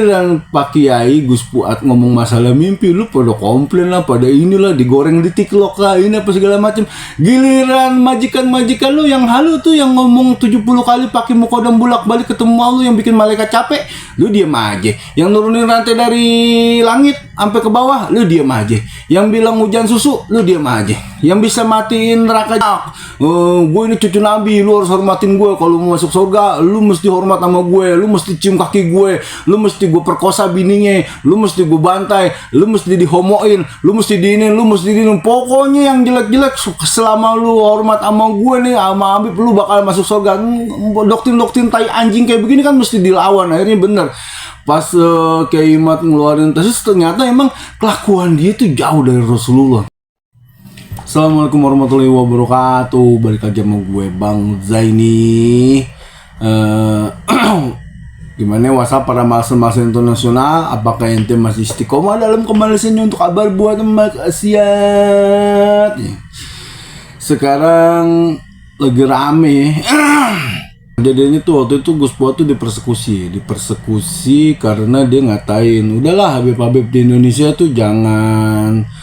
Dan Pak Kiai Gus Fuad ngomong masalah mimpi, lu pada komplain lah, pada inilah digoreng di TikTok lah, ini apa segala macam. Giliran majikan-majikan lu yang halu tuh yang ngomong 70 kali pakai mukodam bolak-balik ketemu lu yang bikin malaikat capek, lu diem aja. Yang nurunin rantai dari langit sampai ke bawah, lu diem aja. Yang bilang hujan susu, lu diem aja. Yang bisa matiin neraka, gue ini cucu Nabi, lu harus hormatin gue. Kalau mau masuk surga, lu mesti hormat sama gue, lu mesti cium kaki gue, lu mesti gue perkosa bininya, lu mesti gue bantai, lu mesti dihomoin, lu mesti diinin, lu mesti diinin. Pokoknya yang jelek-jelek, selama lu hormat sama gue nih, sama Habib, lu bakal masuk surga. Doktrin-doktrin tai anjing kayak begini kan mesti dilawan. Akhirnya bener. Pas Kiai Imad ngeluarin tesis, ternyata emang kelakuan dia tuh jauh dari Rasulullah. Assalamualaikum warahmatullahi wabarakatuh. Balik lagi sama gue Bang Zaini. Gimana WhatsApp para masa-masa internasional? Apakah ente masih istiqomah dalam kemalasannya untuk kabar buat maksiat? Sekarang lagi rame. Kejadiannya tuh waktu itu Gus Fuad tuh dipersekusi karena dia ngatain, udahlah Habib-Habib di Indonesia tuh jangan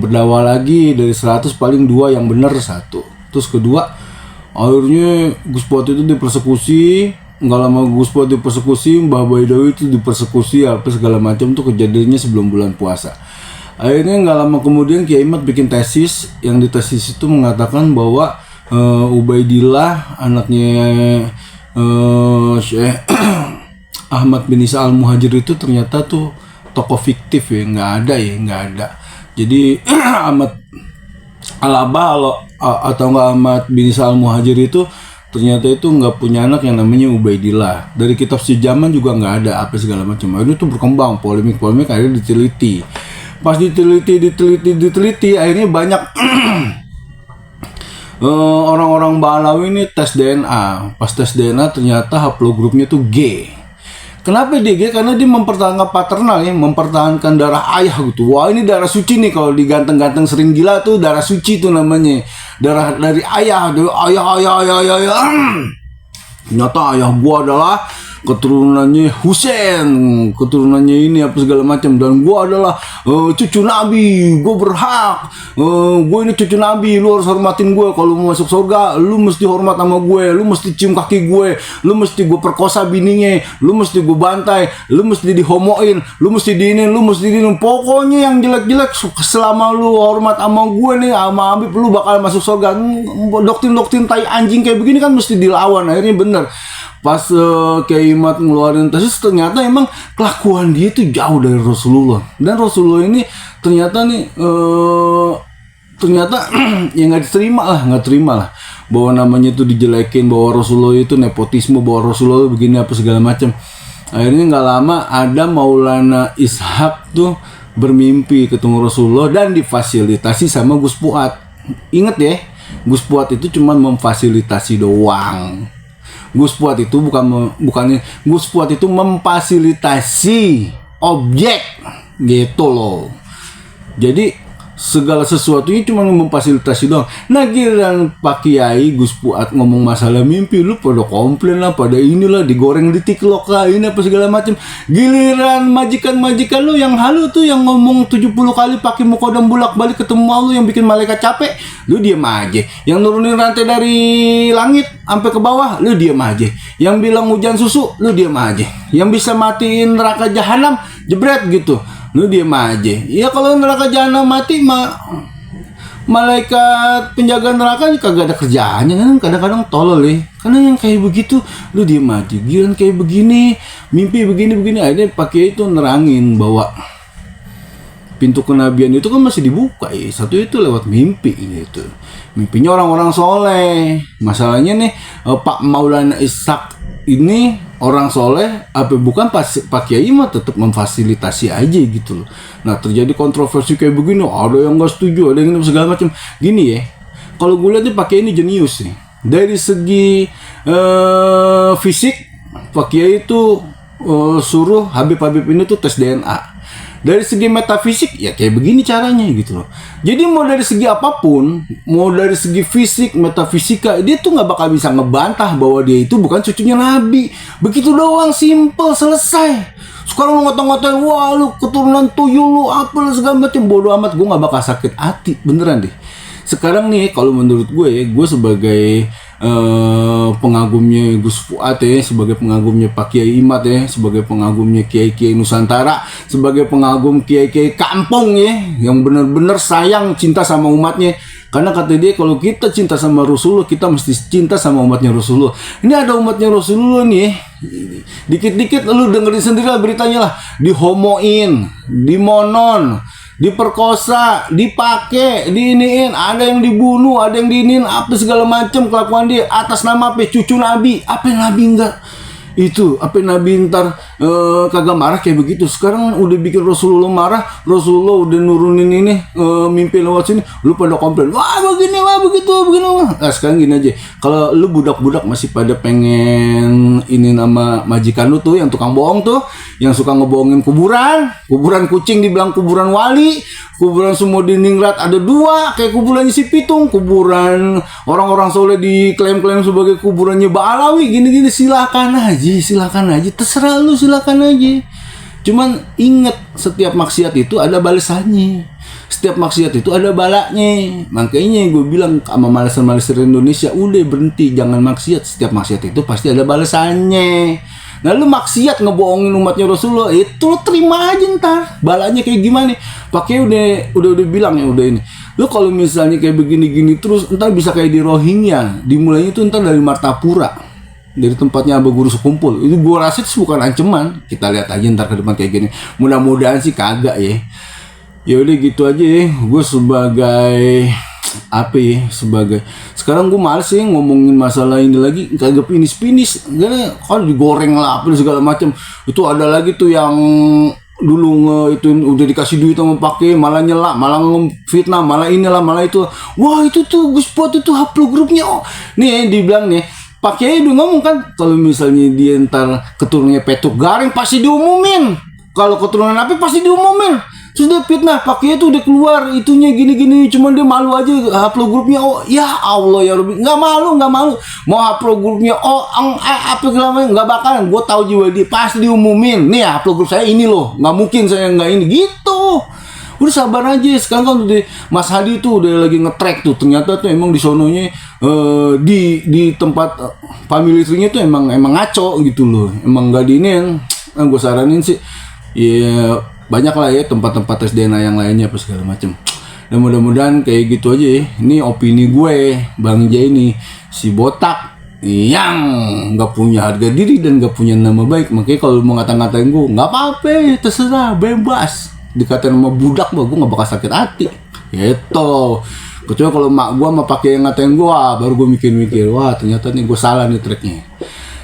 berdakwah lagi, dari 100 paling 2 yang benar 1. Terus kedua, akhirnya Gus Fuad itu dipersekusi. Nggak lama Gus Fuad dipersekusi, Mbah Baidowi itu dipersekusi, apa segala macam tuh kejadiannya sebelum bulan puasa. Akhirnya nggak lama kemudian Kiai Imad bikin tesis, yang di tesis itu mengatakan bahwa Ubaidillah anaknya Syekh Ahmad bin Isa al-Muhajir itu ternyata tuh tokoh fiktif ya, nggak ada. Jadi Ahmad Al-Abah atau nggak Ahmad bin Isa al-Muhajir itu ternyata itu nggak punya anak yang namanya Ubaidillah. Dari kitab sejaman juga nggak ada, apa segala macam. Akhirnya itu berkembang polemik akhirnya diteliti. Pas diteliti akhirnya banyak orang-orang Balawi ini tes DNA. Pas tes DNA ternyata haplogrupnya tuh G. Kenapa dia G? Karena dia mempertahankan paternal ya, mempertahankan darah ayah gitu. Wah, ini darah suci nih, kalau diganteng-ganteng sering gila tuh darah suci tuh namanya. Darah dari ayah, ayah. Ternyata ayah gua adalah keturunannya Husain, keturunannya ini apa segala macam, dan gua adalah cucu Nabi, gua berhak, gua ini cucu Nabi, lu harus hormatin gue. Kalau mau masuk surga, lu mesti hormat sama gue, lu mesti cium kaki gue, lu mesti gue perkosa bininya, lu mesti gue bantai, lu mesti dihomoin, lu mesti diinin, lu mesti diinin. Pokoknya yang jelek-jelek, selama lu hormat sama gue nih, sama Habib, lu bakal masuk surga. Doktrin-doktrin tai anjing kayak begini kan mesti dilawan. Akhirnya bener. Pas Kiai Imad ngeluarin tesis, ternyata emang kelakuan dia itu jauh dari Rasulullah. Dan Rasulullah ini ternyata nih ya nggak terima lah bahwa namanya itu dijelekin, bahwa Rasulullah itu nepotisme, bahwa Rasulullah begini apa segala macam. Akhirnya nggak lama ada Maulana Ishak tuh bermimpi ketemu Rasulullah dan difasilitasi sama Gus Fuad. Ingat ya, Gus Fuad itu cuma memfasilitasi doang. Gus Fuad itu bukannya Gus Fuad itu memfasilitasi objek gitu loh. Jadi segala sesuatunya cuma memfasilitasi doang. Nah, giliran Pak Kiai Gus Fuad ngomong masalah mimpi, lu pada komplain lah, pada inilah digoreng di TikTok lah, ini apa segala macam. Giliran majikan-majikan lu yang halu tuh yang ngomong 70 kali pakai mukodam bolak-balik ketemu lu yang bikin malaikat capek, lu diem aja. Yang nurunin rantai dari langit sampai ke bawah, lu diem aja. Yang bilang hujan susu, lu diem aja. Yang bisa matiin neraka jahanam, jebret gitu, lu diem aja. Ya kalau neraka jahanam mati malaikat penjaga neraka kagak ada kerjaannya kan, kadang-kadang tolol ya. Karena yang kayak begitu lu diem aja. Giliran kayak begini, mimpi begini akhirnya pakai itu nerangin bahwa pintu kenabian itu kan masih dibuka ya. Satu itu lewat mimpi gitu. Mimpinya orang-orang soleh. Masalahnya nih Pak Maulana Ishak ini orang soleh, apa bukan Pak Kiai mah tetap memfasilitasi aja gitu loh. Nah, terjadi kontroversi kayak begini, ada yang nggak setuju, ada yang segala macam. Gini ya, kalau gue lihat Pak Kiai ini jenius nih. Dari segi fisik, Pak Kiai itu suruh Habib-Habib ini tuh tes DNA. Dari segi metafisik ya kayak begini caranya gitu loh. Jadi mau dari segi apapun, mau dari segi fisik, metafisika, dia tuh nggak bakal bisa ngebantah bahwa dia itu bukan cucunya Nabi. Begitu doang, simple, selesai. Sekarang lu ngotong-ngotain, wah lu keturunan tuyul lu apa segala macam, bodo amat, gue nggak bakal sakit hati, beneran deh. Sekarang nih kalau menurut gue sebagai pengagumnya Gus Fuad ya, sebagai pengagumnya Pak Kiai Imad ya, sebagai pengagumnya Kiai-Kiai Nusantara, sebagai pengagum Kiai-Kiai kampung ya, yang benar-benar sayang cinta sama umatnya. Karena kata dia kalau kita cinta sama Rasulullah, kita mesti cinta sama umatnya Rasulullah. Ini ada umatnya Rasulullah nih, dikit-dikit lu dengerin sendiri lah beritanya lah, dihomoin, dimonon, diperkosa, dipake, diiniin, ada yang dibunuh, ada yang diinin, apa segala macam kelakuan dia atas nama apa cucu Nabi, apa yang Nabi enggak itu, apa yang Nabi ntar kagak marah kayak begitu. Sekarang udah bikin Rasulullah marah, Rasulullah udah nurunin ini mimpi lewat sini, lu pada komplain, wah begini, wah begitu, begini wah. Nah sekarang gini aja, kalau lu budak-budak masih pada pengen ini nama majikan lu tuh yang tukang bohong tuh, yang suka ngebohongin kuburan kucing dibilang kuburan wali, kuburan semua di Ningrat ada 2 kayak kuburannya si Pitung, kuburan orang-orang soleh diklaim-klaim sebagai kuburannya Ba'alawi, gini-gini, silakan aja, terserah lu, silakan aja. Cuman inget, setiap maksiat itu ada balasannya, setiap maksiat itu ada balaknya. Makanya gue bilang sama malesan-malesan Indonesia, udah berhenti, jangan maksiat, setiap maksiat itu pasti ada balasannya. Nah lu maksiat ngebohongin umatnya Rasulullah, itu lu terima aja ntar balanya kayak gimana. Pakai udah bilang ya, udah ini. Lu kalau misalnya kayak begini-gini terus, ntar bisa kayak di Rohingya. Dimulainya tuh ntar dari Martapura, dari tempatnya Abah Guru sekumpul. Itu gua rasa itu bukan ancaman. Kita lihat aja ntar ke depan kayak gini. Mudah-mudahan sih kagak ya. Ya udah gitu aja ya. Gue sebagai apa ya, sebagai sekarang gue males sih ngomongin masalah ini lagi, kagak pinis karena kalau digoreng lah apa segala macam. Itu ada lagi tuh yang dulu itu udah dikasih duit sama pakai malah nyela, malah fitnah, malah inilah, malah itu. Wah itu tuh Gus Fuad itu upload grupnya. Oh nih dibilang nih, pakai udah ngomong kan, kalau misalnya dia ntar keturunannya Petuk Garing pasti diumumin, kalau keturunan apa pasti diumumin. Terus dia fitnah, pakai itu udah keluar itunya gini-gini, cuman dia malu aja upload grupnya. Oh ya Allah ya Rabbi, nggak malu mau upload grupnya. Oh apa segala nggak bakalan, gue tahu juga dia pasti diumumin. Nih upload grup saya ini loh, nggak mungkin saya nggak ini gitu. Udah sabar aja. Sekarang kan udah Mas Hadi tuh udah lagi nge-track tuh, ternyata tuh emang di sononya di tempat family tree-nya tuh emang ngaco gitu loh, emang nggak diinin. Gue saranin sih ya banyak lah ya tempat-tempat tes DNA yang lainnya apa segala macam. Dan mudah-mudahan kayak gitu aja ya. Ini opini gue, Bang Jai ini si botak yang nggak punya harga diri dan nggak punya nama baik. Makanya kalau mau ngata-ngatain gue nggak apa-apa, terserah, bebas. Dikatain sama budak mah gue nggak bakal sakit hati. Gitu. Kecuali kalau mak gue mau pakai yang ngatain gue, baru gue mikir-mikir, wah ternyata nih gue salah nih treknya.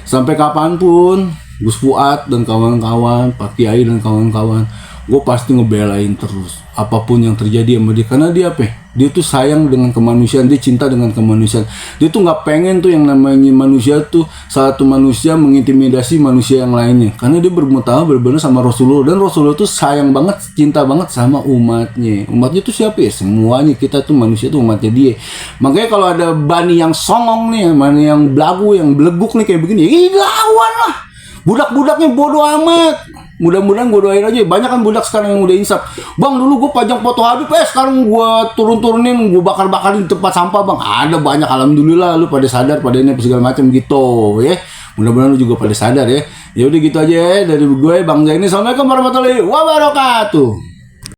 Sampai kapanpun Gus Fuad dan kawan-kawan, Pak Kiai dan kawan-kawan, gue pasti ngebelain terus apapun yang terjadi sama dia. Karena dia apa? Dia tuh sayang dengan kemanusiaan, dia cinta dengan kemanusiaan. Dia tuh nggak pengen tuh yang namanya manusia tuh, satu manusia mengintimidasi manusia yang lainnya. Karena dia bermutawan benar-benar sama Rasulullah, dan Rasulullah tuh sayang banget, cinta banget sama umatnya. Umatnya tuh siapa ya? Semuanya, kita tuh manusia tuh umatnya dia. Makanya kalau ada bani yang songong nih, bani yang belagu, yang beleguk nih kayak begini, ya lawan lah. Budak-budaknya bodoh amat. Mudah-mudahan gue doain aja. Banyak kan budak sekarang yang udah insaf. Bang dulu gue pajang foto Habib, sekarang gue turun-turunin, gue bakar-bakarin di tempat sampah bang. Ada banyak, alhamdulillah lu pada sadar, pada ini segala macam gitu ya. Mudah-mudahan lu juga pada sadar ya. Ya udah gitu aja ya dari gue Bang Zaini. Assalamualaikum warahmatullahi wabarakatuh.